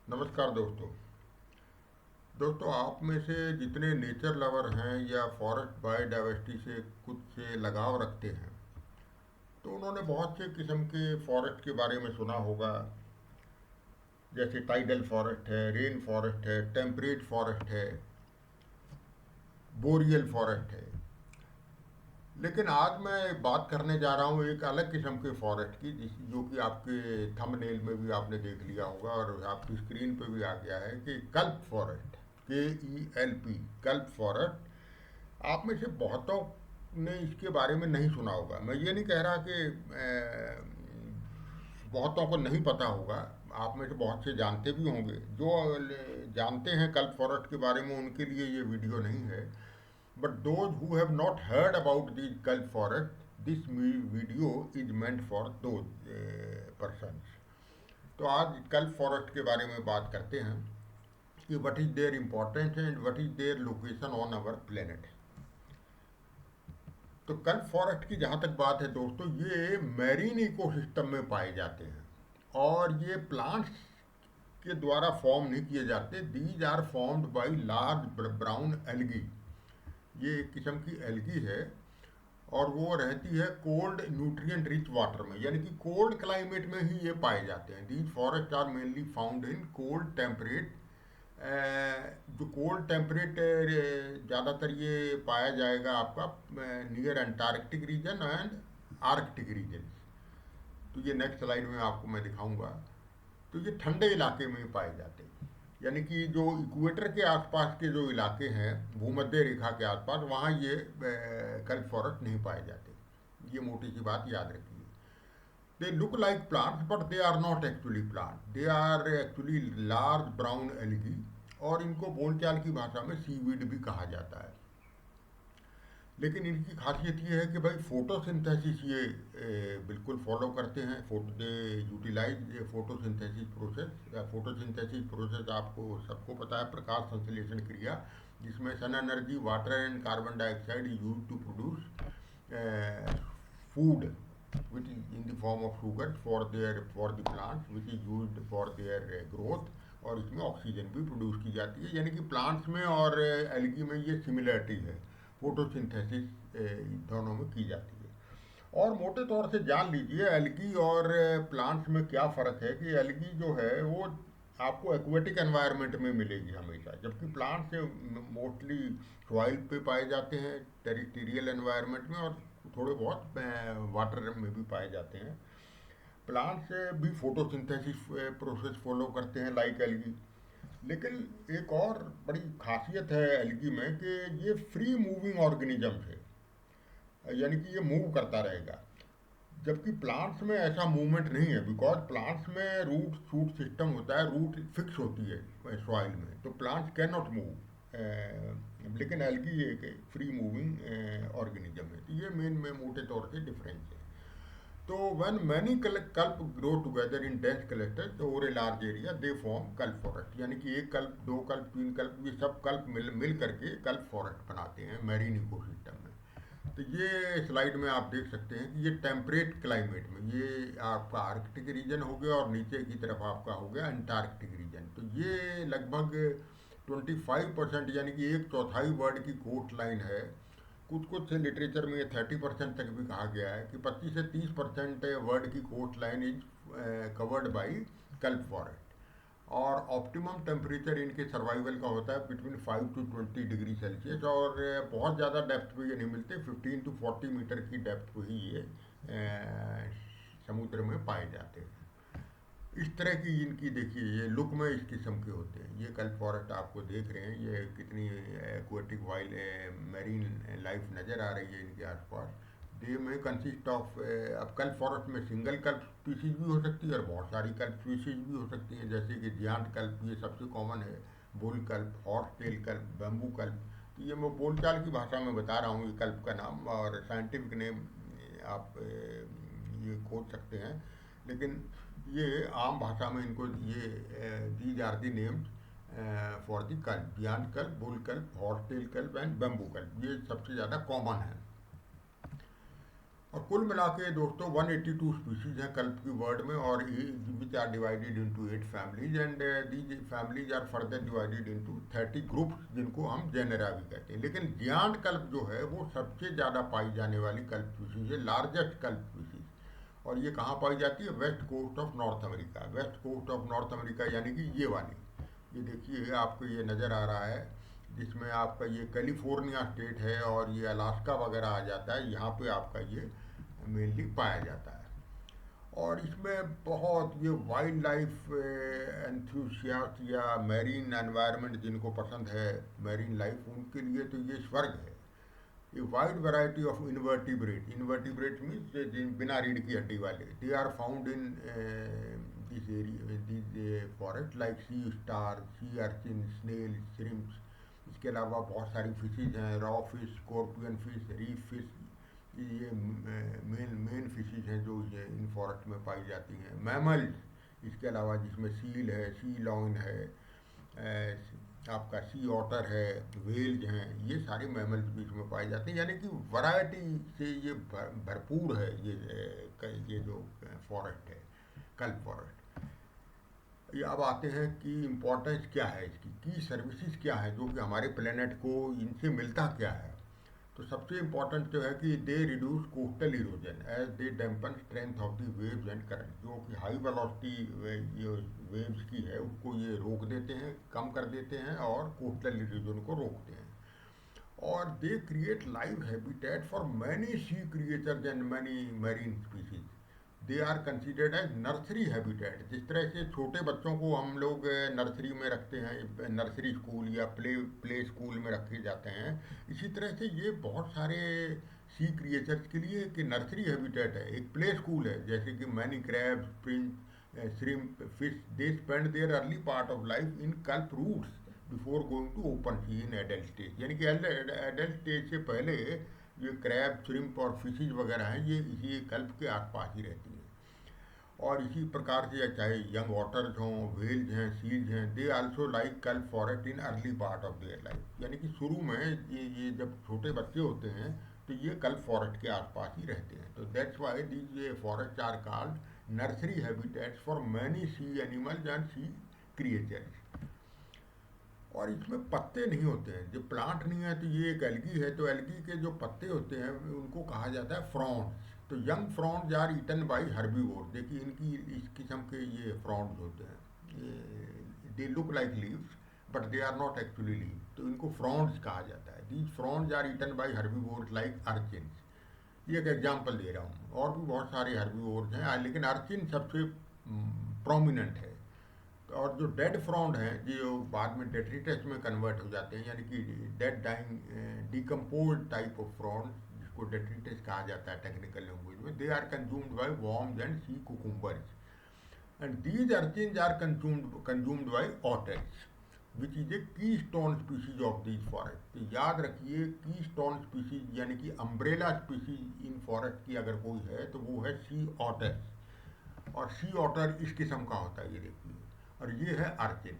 नमस्कार दोस्तों। आप में से जितने नेचर लवर हैं या फॉरेस्ट बायोडाइवर्सिटी से कुछ से लगाव रखते हैं तो उन्होंने बहुत से किस्म के फॉरेस्ट के बारे में सुना होगा। जैसे टाइडल फॉरेस्ट है, रेन फॉरेस्ट है, टेम्परेट फॉरेस्ट है, बोरियल फॉरेस्ट है। लेकिन आज मैं बात करने जा रहा हूँ एक अलग किस्म के फॉरेस्ट की, जिस जो कि आपके थंबनेल में भी आपने देख लिया होगा और आपकी स्क्रीन पे भी आ गया है कि कल्प फॉरेस्ट, KELP, कल्प फॉरेस्ट। आप में से बहुतों ने इसके बारे में नहीं सुना होगा। मैं ये नहीं कह रहा कि बहुतों को नहीं पता होगा। आप में से बहुत से जानते भी होंगे। जो जानते हैं कल्प फॉरेस्ट के बारे में उनके लिए ये वीडियो नहीं है। But those who have not heard about the Gulf forest, this video is meant for those persons. तो आज गल्फ फॉरेस्ट के बारे में बात करते हैं कि what is their importance and what is their location on our planet. तो गल्फ फॉरेस्ट की जहाँ तक बात है दोस्तों, ये मैरीन इकोसिस्टम में पाए जाते हैं और ये प्लांट्स के द्वारा फॉर्म नहीं किए जाते। These are formed by large brown algae. ये एक किस्म की एल्गी है और वो रहती है कोल्ड न्यूट्रिएंट रिच वाटर में, यानी कि कोल्ड क्लाइमेट में ही ये पाए जाते हैं। These forest are mainly found in cold temperate. जो कोल्ड टेम्परेट ज़्यादातर ये पाया जाएगा आपका near Antarctic region and Arctic region. तो ये नेक्स्ट स्लाइड में आपको मैं दिखाऊंगा। तो ये ठंडे इलाके में पाए जाते हैं, यानी कि जो इक्वेटर के आसपास के जो इलाके हैं, भूमध्य रेखा के आसपास, वहाँ ये कल्प फॉरेस्ट नहीं पाए जाते। ये मोटी सी बात याद रखिए। They look like plants but they are not actually plant, they are actually large brown algae. और इनको बोलचाल की भाषा में सीवीड भी कहा जाता है। लेकिन इनकी खासियत ये है कि भाई फोटोसिंथेसिस ये बिल्कुल फॉलो करते हैं। They utilize photosynthesis process. Photosynthesis process आपको सबको पता है, प्रकाश संश्लेषण क्रिया, जिसमें sun energy, water and carbon dioxide use to produce food which is in the form of sugar for the plants which is used for their growth। और इसमें ऑक्सीजन भी प्रोड्यूस की जाती है, यानी कि प्लांट्स में और एल्गी में ये सिमिलरिटी है। फोटोसिंथेसिस दोनों में की जाती है। और मोटे तौर से जान लीजिए एल्गी और प्लांट्स में क्या फ़र्क है कि एल्गी जो है वो आपको एक्वेटिक एनवायरनमेंट में मिलेगी हमेशा, जबकि प्लांट्स मोस्टली सॉइल पे पाए जाते हैं, टेरिटोरियल एनवायरनमेंट में, और थोड़े बहुत वाटर में भी पाए जाते हैं। प्लांट्स भी फोटोसिंथेसिस प्रोसेस फॉलो करते हैं लाइक एल्गी। लेकिन एक और बड़ी खासियत है एल्गी में कि ये फ्री मूविंग ऑर्गेनिज्म है, यानी कि ये मूव करता रहेगा। जबकि प्लांट्स में ऐसा मूवमेंट नहीं है, बिकॉज प्लांट्स में रूट शूट सिस्टम होता है, रूट फिक्स होती है सॉइल में, तो प्लांट्स कैन नॉट मूव। लेकिन एल्गी एक फ्री मूविंग ऑर्गेनिज्म है। तो ये मेन में मोटे तौर से डिफरेंस है। तो when many कल्प grow together in dense clusters over a large area they form कल्प फॉरेस्ट, यानी कि एक कल्प, दो कल्प, तीन कल्प, ये सब कल्प मिल करके कल्प फॉरेस्ट बनाते हैं मैरीन इकोसिस्टम में। तो ये स्लाइड में आप देख सकते हैं कि ये टेम्परेट क्लाइमेट में, ये आपका आर्कटिक रीजन हो गया और नीचे की तरफ आपका हो गया अंटार्कटिक रीजन। तो ये लगभग 25%, यानी कि एक चौथाई वर्ल्ड की कोस्ट लाइन है। कुछ कुछ लिटरेचर में ये 30% तक भी कहा गया है कि 25 से 30% वर्ल्ड की coast line is covered by kelp forest. और ऑप्टिमम टेम्परेचर इनके सर्वाइवल का होता है बिटवीन 5 to 20 डिग्री सेल्सियस। और बहुत ज़्यादा डेप्थ पे ये नहीं मिलते, 15 to 40 मीटर की डेप्थ पे ही ये समुद्र में पाए जाते हैं। इस तरह की इनकी देखिए ये लुक में इस किस्म के होते हैं। ये कल्प फॉरेस्ट आपको देख रहे हैं, ये कितनी एक्वेटिक वाइल्ड मैरीन लाइफ नज़र आ रही है इनके आसपास। दे में कंसिस्ट ऑफ, अब कल्प फॉरेस्ट में सिंगल कल्प स्पीसीज भी हो सकती है और बहुत सारी कल्प स्पीसीज भी हो सकती हैं, जैसे कि जियांट कल्प, ये सबसे कॉमन है। बुल कल्प, हॉर्स टेल कल्प, बैम्बू कल्प। तो ये मैं बोलचाल की भाषा में बता रहा हूँ ये कल्प का नाम, और साइंटिफिक नेम आप ये खोज सकते हैं। लेकिन ये आम भाषा में इनको ये these are the names for the kelp. Giant kelp, bull kelp, horse tail kelp and bamboo kelp, ये सबसे ज़्यादा कॉमन है। और कुल मिला के दोस्तों 182 स्पीशीज हैं कल्प की वर्ल्ड में, और which are divided into 8 families, and these families are further divided into 30 groups, जिनको हम जेनेरा भी कहते हैं। लेकिन जियांट कल्प जो है वो सबसे ज़्यादा पाई जाने वाली कल्प स्पीशीज है, लार्जेस्ट कल्प स्पीशीज। और ये कहाँ पाई जाती है? West coast of North America. West coast of North America यानी कि ये वाली, ये देखिए आपको ये नज़र आ रहा है, जिसमें आपका ये कैलिफोर्निया स्टेट है और ये अलास्का वगैरह आ जाता है, यहाँ पे आपका ये मेनली पाया जाता है। और इसमें बहुत ये वाइल्ड लाइफ एंथुसियास्ट या मैरीन एनवायरनमेंट जिनको पसंद है मैरीन लाइफ, उनके लिए तो ये स्वर्ग है। A wide variety of invertebrate, invertebrate means बिना रीढ़ की हड्डी वाले, they are found in this area, this forest, like sea star, sea urchin, snail, shrimps. इसके अलावा बहुत सारी फिशेज हैं, raw fish, scorpion fish, reef fish, ये मेन मेन फिशेज हैं जो ये इन फॉरेस्ट में पाई जाती हैं। मैमल्स इसके अलावा जिसमें सील है, सी लॉन है, आपका सी ऑटर है, वेल्स हैं, ये सारे मैमल्स भी इसमें पाए जाते हैं। यानी कि वैरायटी से ये भरपूर है ये जो फॉरेस्ट है, कल्प फॉरेस्ट। ये अब आते हैं कि इम्पोर्टेंस क्या है इसकी, की सर्विसेज क्या है जो कि हमारे प्लेनेट को इनसे मिलता क्या है। तो सबसे इम्पोर्टेंट जो है कि they reduce coastal erosion as they dampen strength of the waves and current, जो कि हाई वेलोसिटी ये वेव्स की है उसको ये रोक देते हैं, कम कर देते हैं, और कोस्टल इरोजन को रोकते हैं। और they create live habitat for many sea creatures and many marine species. They are considered as nursery habitat. जिस तरह से छोटे बच्चों को हम लोग नर्सरी में रखते हैं, नर्सरी स्कूल या प्ले स्कूल में रखे जाते हैं, इसी तरह से ये बहुत सारे सी क्रिएचर्स के लिए एक नर्सरी हैबिटेट है, एक प्ले स्कूल है। जैसे कि many crabs, prawns, shrimp, fish, they spend their early part of life in kelp roots before going to open sea in adult stage. यानी कि एडल्ट स्टेज से पहले ये क्रैब, श्रिम्प और फिशेज वगैरह हैं, ये इसी कल्प के आसपास ही रहती हैं। और इसी प्रकार से चाहे यंग वाटर्स हों, व्हेल्स हैं, सील्स हैं, दे आल्सो लाइक कल्प forest in early part of their life. यानी कि शुरू में ये जब छोटे बच्चे होते हैं तो ये कल्प फॉरेस्ट के आसपास ही रहते हैं। तो that's why these forest are called nursery habitats for many sea animals and sea creatures. और इसमें पत्ते नहीं होते हैं, जब प्लांट नहीं है तो ये एक एल्गी है, तो एल्गी के जो पत्ते होते हैं उनको कहा जाता है फ्रॉन्स। तो young fronds are eaten by herbivore. देखिए इनकी इस किस्म के ये फ्रॉन्स होते हैं, they look like leaves but they are not actually leave, तो इनको फ्रॉन्स कहा जाता है। These fronds are eaten by herbivore like urchins. ये एक एग्जाम्पल दे रहा हूँ, और भी बहुत सारे हर्बीवोर्स हैं लेकिन अर्चिन सबसे प्रोमिनेंट है। और जो डेड फ्रॉन्ड हैं जो बाद में डेट्रिटस में कन्वर्ट हो जाते हैं, यानी कि dead dying decompose type of frond, जिसको डेट्रिटस कहा जाता है टेक्निकल लैंग्वेज में, they are consumed by worms and sea cucumbers, and these urchins are consumed by otters which is a keystone species of these forest. तो याद रखिए की stone species यानी कि अम्ब्रेला स्पीशीज इन फॉरेस्ट की अगर कोई है तो वो है सी ऑटर। और सी ऑटर इस किस्म का होता है, ये देखिए, और ये है अर्चिन।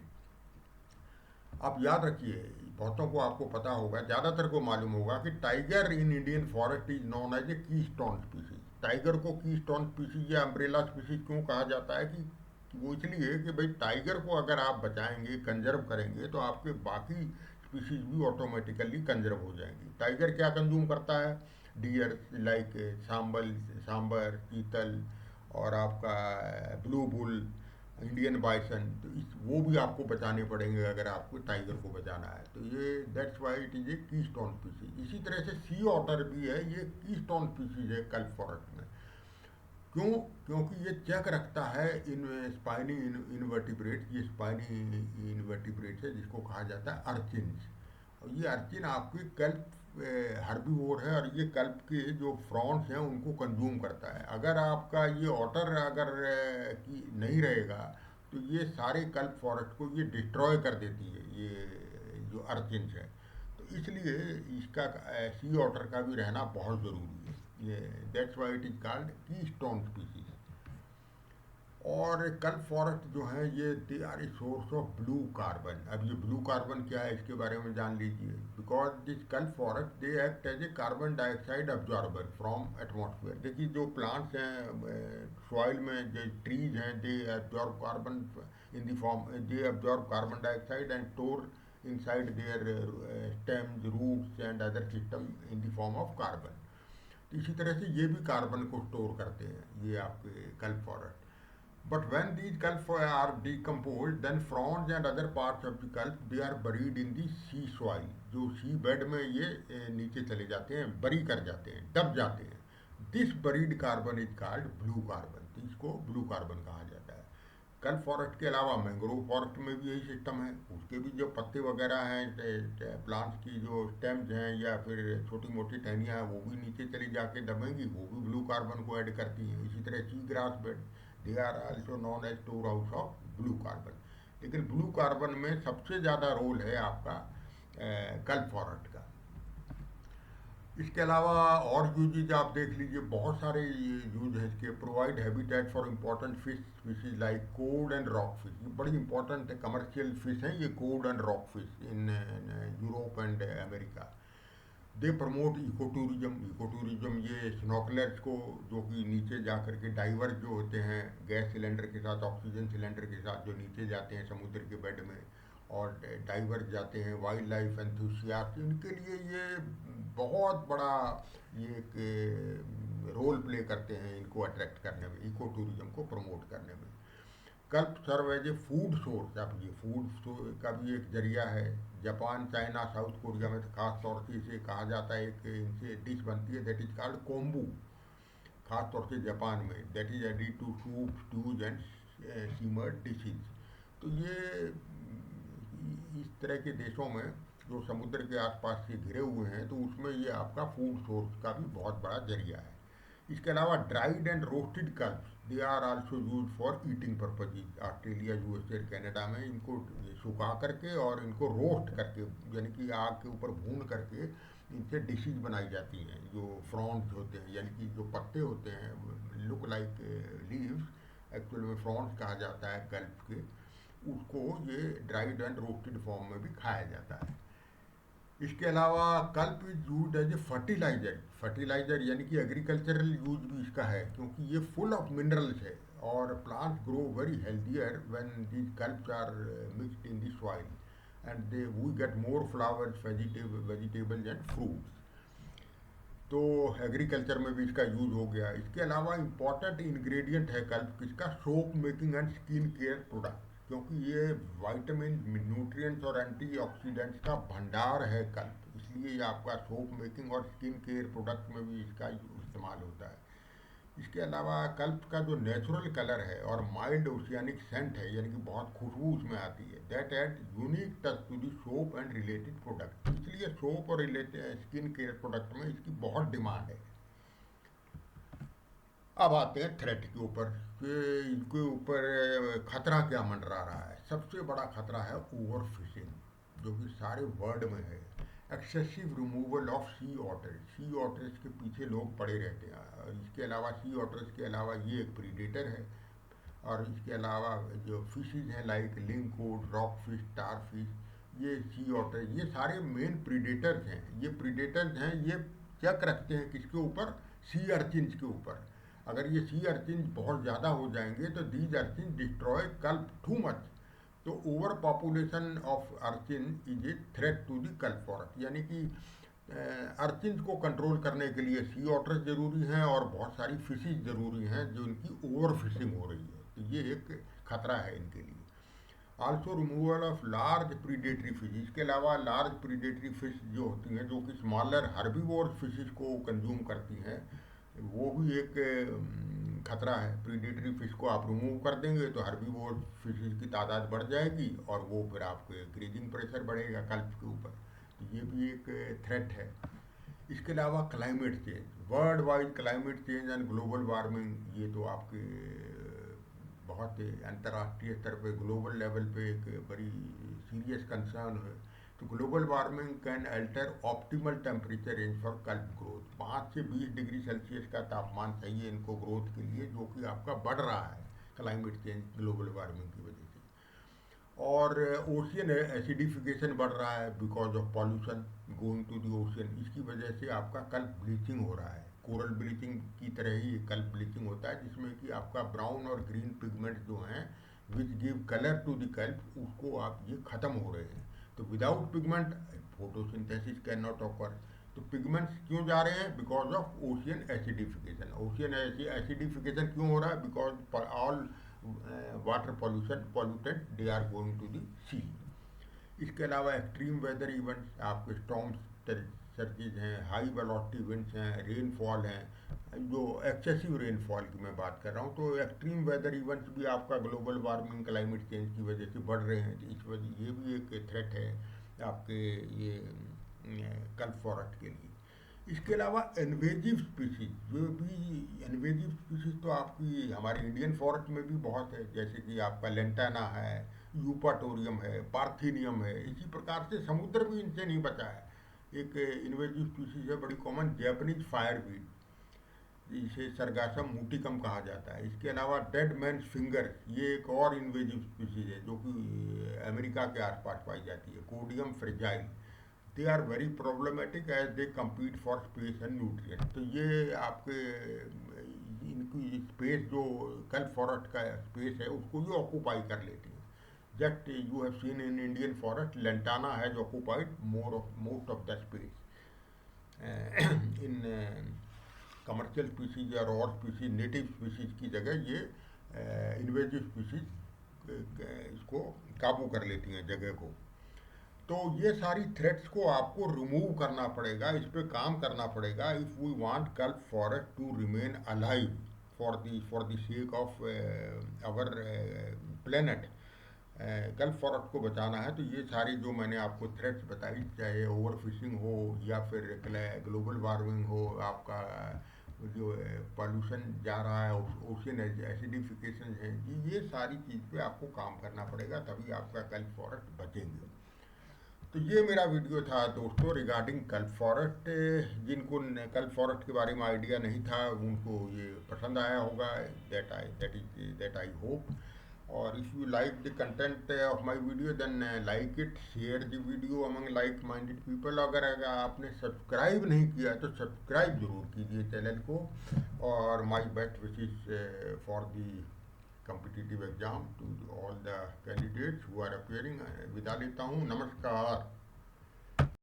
आप याद रखिए, बहुतों को आपको पता होगा, ज़्यादातर को मालूम होगा कि tiger in Indian forest is known as a keystone species. Tiger को की स्टोन स्पीशीज या अम्ब्रेला स्पीशीज क्यों कहा जाता है? कि वो इसलिए कि भाई टाइगर को अगर आप बचाएंगे, कंजर्व करेंगे, तो आपके बाकी स्पीशीज भी ऑटोमेटिकली कंजर्व हो जाएंगी। टाइगर क्या कंज्यूम करता है? डियर, लाइक सांबर, चीतल, और आपका ब्लू बुल, इंडियन बाइसन, तो वो भी आपको बचाने पड़ेंगे अगर आपको टाइगर को बचाना है। तो ये that's why it is a keystone species. इसी तरह से सी ऑटर भी है, ये की स्टोन स्पीशीज है कल्प फॉरेस्ट में। क्यों? क्योंकि ये चेक रखता है इन स्पाइनी इनवर्टिब्रेट, ये स्पाइनी इनवर्टिब्रेट है जिसको कहा जाता है अर्चिन्स। और ये अर्चिन आपकी कल्प हर्बीवोर है, और ये कल्प के जो फ्रॉन्स हैं उनको कंज्यूम करता है। अगर आपका ये ऑटर अगर की नहीं रहेगा तो ये सारे कल्प फॉरेस्ट को ये डिस्ट्रॉय कर देती है, ये जो अर्चिन्स है। तो इसलिए इसका सी ऑटर का भी रहना बहुत ज़रूरी है। ये that's why it is called keystone species. और कल्प फॉरेस्ट जो हैं ये they are a source of blue carbon. अब ये ब्लू कार्बन क्या है इसके बारे में जान लीजिए। Because this kelp forest they act as a carbon dioxide absorber from atmosphere. देखिए जो प्लांट्स हैं सॉइल में, जो ट्रीज हैं, they absorb carbon in the form, they absorb carbon dioxide and store inside their stems, roots and other system in the form of carbon. तो इसी तरह से ये भी कार्बन को स्टोर करते हैं ये आपके कल्प forest. But when these kelp are decomposed, then fronds and other parts of the kelp they are buried in the sea soil। जो सी बेड में ये नीचे चले जाते हैं, बरी कर जाते हैं, दब जाते हैं। This buried carbon is called blue carbon. तो इसको ब्लू कार्बन कहा जाता है। कल्प फॉरेस्ट के अलावा मैंग्रोव फॉरेस्ट में भी यही सिस्टम है। उसके भी जो पत्ते वगैरह हैं, प्लांट्स की जो स्टेम्स हैं या फिर छोटी मोटी टहनियाँ हैं, वो भी नीचे चली जाके दबेंगी, वो भी ब्लू कार्बन को ऐड करती हैं। इसी तरह sea grass bed they are also known as storehouse of blue carbon. लेकिन ब्लू कार्बन में सबसे ज़्यादा रोल है आपका कल्प फॉरेस्ट का। इसके अलावा और यूजेज आप देख लीजिए, बहुत सारे यूज हैं इसके। Provide habitat for important fish species like cod and rock fish. ये बड़ी इंपॉर्टेंट कमर्शियल फिश हैं ये cod and rock fish in Europe and America. They promote ecotourism. Ecotourism ये स्नॉकलर्स को, जो कि नीचे जा कर के डाइवर्स जो होते हैं गैस सिलेंडर के साथ, ऑक्सीजन सिलेंडर के साथ, जो नीचे जाते हैं समुद्र के बेड में और डाइवर्स जाते हैं, वाइल्ड लाइफ एंथुसियास्ट, इनके लिए ये बहुत बड़ा ये एक रोल प्ले करते हैं इनको अट्रैक्ट करने में, इको टूरिज्म को प्रमोट करने में। Kelp serve as a food source. अब ये फूड का भी एक जरिया है। जापान, चाइना, साउथ कोरिया में तो खास तौर से इसे कहा जाता है, एक इनसे डिश बनती है दैट इज कॉल्ड कोम्बू। खास तौर से जापान में that is added to soup, stews and simmered dishes. तो ये इस तरह के देशों में जो समुद्र के आसपास से घिरे हुए हैं, तो उसमें ये आपका फूड सोर्स का भी बहुत बड़ा जरिया है। इसके अलावा dried and roasted kelps they are also use for eating purposes. Australia, USA, Canada में इनको सुखा करके और इनको रोस्ट करके, यानी कि आग के ऊपर भून करके इनसे डिशेज बनाई जाती हैं। जो फ्रॉन्स होते हैं, यानी कि जो पत्ते होते हैं लुक लाइक लीव्स, एक्चुअल में फ्रॉन्स कहा जाता है कल्प के, उसको ये ड्राइड एंड रोस्टेड फॉर्म में भी खाया जाता है। इसके अलावा kelp is use as a fertiliser. Fertiliser यानी कि एग्रीकल्चरल यूज भी इसका है, क्योंकि ये फुल ऑफ मिनरल्स है और plants grow very healthier when these kelps are mixed in the soil and they we get more flowers, vegetables and fruits. तो एग्रीकल्चर में भी इसका यूज हो गया। इसके अलावा इम्पॉर्टेंट इंग्रेडिएंट है कल्प किसका, soap making and skin care product. क्योंकि ये वाइटामिन, न्यूट्रिएंट्स और एंटीऑक्सीडेंट्स का भंडार है कल्प, इसलिए ये आपका सोप मेकिंग और स्किन केयर प्रोडक्ट में भी इसका इस्तेमाल होता है। इसके अलावा कल्प का जो नेचुरल कलर है और माइल्ड ओशियानिक सेंट है, यानी कि बहुत खुशबू उसमें आती है, that add unique touch to the soap and related product. इसलिए सोप और रिलेटेड स्किन केयर प्रोडक्ट में इसकी बहुत डिमांड है। अब आते हैं थ्रेट के ऊपर कि इनके ऊपर खतरा क्या मंडरा रहा है। सबसे बड़ा खतरा है ओवर फिशिंग, जो कि सारे वर्ल्ड में है। Excessive removal of sea otters. Sea otters के पीछे लोग पड़े रहते हैं। और इसके अलावा सी ऑटर्स के अलावा ये एक प्रीडेटर है। और इसके अलावा जो फिशेज हैं like lingcod, rock fish, star fish, ये सी ऑटर, ये सारे मेन प्रीडेटर्स हैं। ये प्रीडेटर्स हैं, ये चेक रखते हैं किसके ऊपर, सी अर्चिन्स के ऊपर। अगर ये सी अर्चिन बहुत ज़्यादा हो जाएंगे तो these urchin destroy kelp too much. तो overpopulation of urchin is a threat to the kelp forest. यानी कि अर्चिन को कंट्रोल करने के लिए सी ऑटर्स ज़रूरी हैं और बहुत सारी फिशेज ज़रूरी हैं जो इनकी ओवर फिशिंग हो रही है। तो ये एक खतरा है इनके लिए। Also removal of large predatory fish. इसके अलावा लार्ज प्रीडेटरी फिश जो होती हैं, जो कि स्मॉलर हर्बीवोर फिशेज को कंज्यूम करती हैं, वो भी एक खतरा है। प्रीडेटरी फिश को आप रिमूव कर देंगे तो हर्बीवोर फिशेज की तादाद बढ़ जाएगी और वो फिर आपके क्रीजिंग प्रेशर बढ़ेगा कल्प के ऊपर। तो ये भी एक थ्रेट है। इसके अलावा climate change, world wide climate change and global warming, ये तो आपके बहुत अंतर्राष्ट्रीय स्तर पे, ग्लोबल लेवल पे एक बड़ी सीरियस कंसर्न है। तो global warming can alter optimal temperature range for कल्प ग्रोथ। 5 से 20 डिग्री सेल्सियस का तापमान चाहिए इनको ग्रोथ के लिए, जो कि आपका बढ़ रहा है। क्लाइमेट चेंज, ग्लोबल वार्मिंग की वजह से। और ओशियन एसिडिफिकेशन बढ़ रहा है because of pollution going to the ocean. इसकी वजह से आपका कल्प ब्लीचिंग हो रहा है, कोरल ब्लीचिंग की तरह ही कल्प ब्लीचिंग होता है, जिसमें कि आपका ब्राउन और ग्रीन पिगमेंट जो हैं which give colour to the kelp, उसको आप ये ख़त्म हो रहे हैं। तो without pigment photosynthesis can not occur. तो पिगमेंट्स क्यों जा रहे हैं? Because of ocean acidification. Ocean acidification क्यों हो रहा है? Because all water pollutant they are going to the sea. इसके अलावा एक्सट्रीम वेदर इवेंट्स, आपके स्टॉर्म्स सर्जिज हैं, हाई वेलोसिटी विंड्स हैं, रेनफॉल हैं, जो एक्सेसिव रेनफॉल की मैं बात कर रहा हूँ। तो एक्सट्रीम वेदर इवेंट्स भी आपका ग्लोबल वार्मिंग क्लाइमेट चेंज की वजह से बढ़ रहे हैं। इस वजह ये भी एक थ्रेट है आपके ये कल्प फॉरेस्ट के लिए। इसके अलावा इन्वेजिव स्पीशीज, जो भी इन्वेजिव स्पीशीज तो आपकी हमारे इंडियन फॉरेस्ट में भी बहुत है, जैसे कि आपका लेंटाना है, यूपाटोरियम है, पार्थिनियम है। इसी प्रकार से समुद्र भी इनसे नहीं बचा है। एक इन्वेजिव स्पीशीज है बड़ी कॉमन, जैपनीज फायरवीड, इसे सरगासम मूटिकम कहा जाता है। इसके अलावा डेड मैन फिंगर, ये एक और इन्वेजिव स्पीशीज है जो कि अमेरिका के आसपास पाई जाती है, codium fragile. They are very problematic as they compete for space and nutrient. तो ये आपके इनकी स्पेस जो कल फॉरेस्ट का स्पेस है उसको ये ऑक्यूपाई कर लेती हैं। Just you have seen in Indian forest lantana has occupied most of the space. In commercial species या रॉ स्पीसीज, नेटिव स्पीसीज की जगह ये इन्वेजिव स्पीसीज इसको काबू कर लेती हैं जगह को। तो ये सारी थ्रेट्स को आपको रिमूव करना पड़ेगा, इस पे काम करना पड़ेगा if we want kelp forest to remain alive for the sake of our planet. Kelp forest को बचाना है तो ये सारी जो मैंने आपको थ्रेट्स बताई, चाहे ओवर फिशिंग हो या फिर ग्लोबल वार्मिंग हो, आपका जो पॉल्यूशन जा रहा है, ओशन एसिडिफिकेशन है, ये सारी चीज़ पे आपको काम करना पड़ेगा, तभी आपका गल्फ फॉरेस्ट बचेंगे। तो ये मेरा वीडियो था दोस्तों रिगार्डिंग कल्प फॉरेस्ट। जिनको कल्प फॉरेस्ट के बारे में आइडिया नहीं था उनको ये पसंद आया होगा, दैट आई होप। और if you like the content of my video then like it, share the video among like minded people. अगर आपने सब्सक्राइब नहीं किया तो सब्सक्राइब जरूर कीजिए चैनल को। और my best wishes for the competitive exam to all the candidates who are appearing। विदा लेता हूँ, नमस्कार।